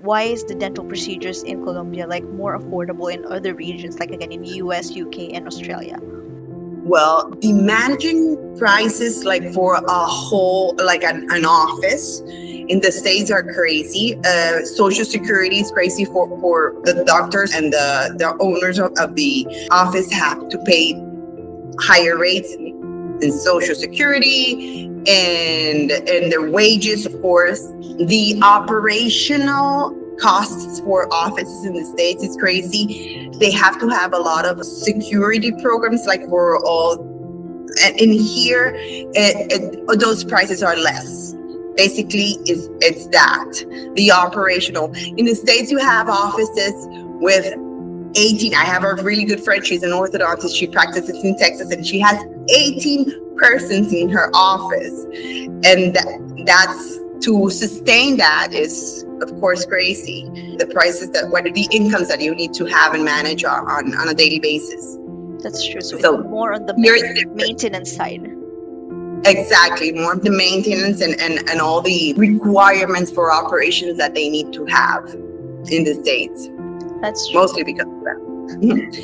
why is the dental procedures in Colombia like more affordable in other regions, like again in US, UK, and Australia? Well, the managing prices like for a whole, like an office in the States are crazy. Social Security is crazy for the doctors, and the owners of the office have to pay higher rates in Social Security and their wages, of course. The operational costs for offices in the States is crazy. They have to have a lot of security programs, like for all. And in here, those prices are less. Basically, it's that the operational. In the States, you have offices with 18. I have a really good friend. She's an orthodontist. She practices in Texas, and she has 18 persons in her office, and that's to sustain that is, of course, crazy. The prices what are the incomes that you need to have and manage on a daily basis. That's true. So it's more on the maintenance side. Exactly, more of the maintenance and all the requirements for operations that they need to have in the States. That's true. Mostly because of that.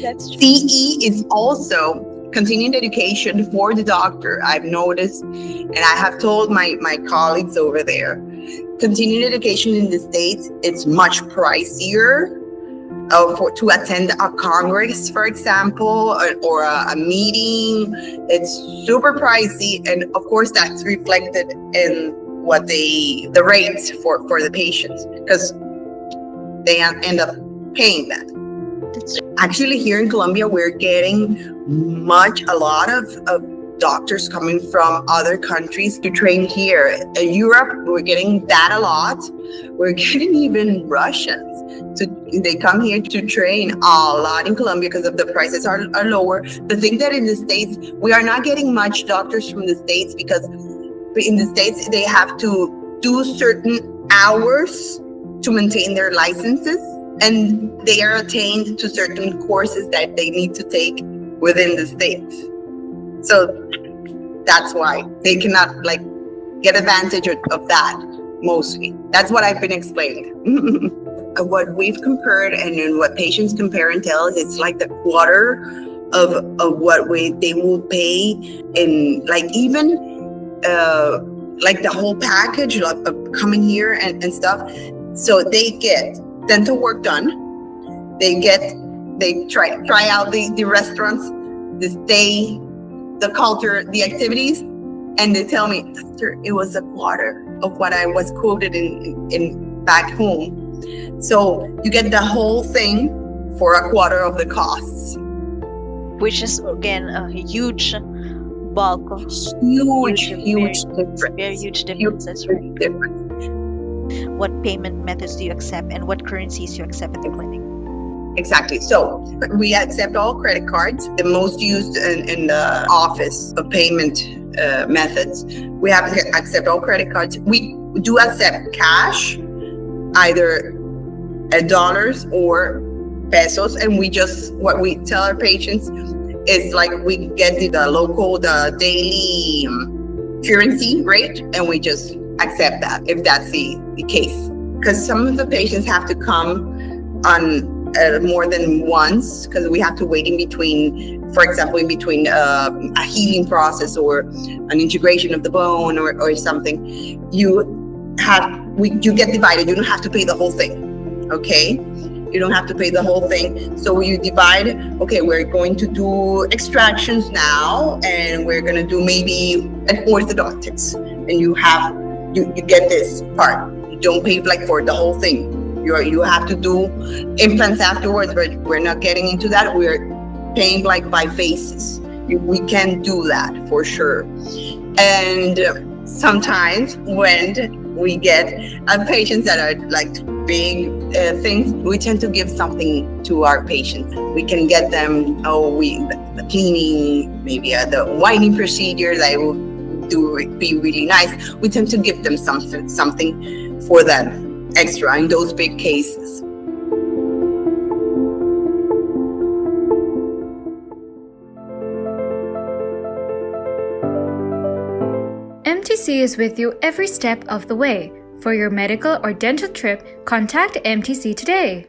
That's true. CE is also continuing education for the doctor. I've noticed, and I have told my colleagues over there, continuing education in the States, it's much pricier to attend a congress, for example, or a meeting. It's super pricey, and of course that's reflected in what the rates for the patients, because they end up paying that. Actually, here in Colombia, we're getting a lot of doctors coming from other countries to train here. In Europe, we're getting that a lot. We're getting even Russians. They come here to train a lot in Colombia because of the prices are lower. The thing that in the States, we are not getting much doctors from the States, because in the States, they have to do certain hours to maintain their licenses, and they are attained to certain courses that they need to take within the States. So that's why they cannot get advantage of that mostly. That's what I've been explained. What we've compared and what patients compare and tell us, it's like the quarter of what they will pay in even the whole package of coming here and stuff. So they get dental work done. They try out the restaurants, the stay, the culture, the activities, and they tell me, doctor, it was a quarter of what I was quoted in back home. So you get the whole thing for a quarter of the costs. Which is, again, a huge bulk of huge difference. Very huge difference. That's right. Difference. What payment methods do you accept, and what currencies you accept at the clinic? Exactly. So we accept all credit cards. The most used in the office of payment methods, we have to accept all credit cards. We do accept cash, either dollars or pesos, and what we tell our patients is we get the daily currency rate, and we just accept that if that's the case. Because some of the patients have to come on more than once, because we have to wait in between, for example, a healing process or an integration of the bone or something. You get divided. You don't have to pay the whole thing, okay? You don't have to pay the whole thing. So you divide, okay, we're going to do extractions now, and we're going to do maybe an orthodontics, and you get this part. You don't pay for the whole thing. You have to do implants afterwards, but we're not getting into that. We're paying by phases. We can do that for sure. And sometimes when we get patients that are big things, we tend to give something to our patients. We can get them the cleaning, maybe the whitening procedure that will be really nice. We tend to give them something for them extra in those big cases. MTC is with you every step of the way. For your medical or dental trip, contact MTC today.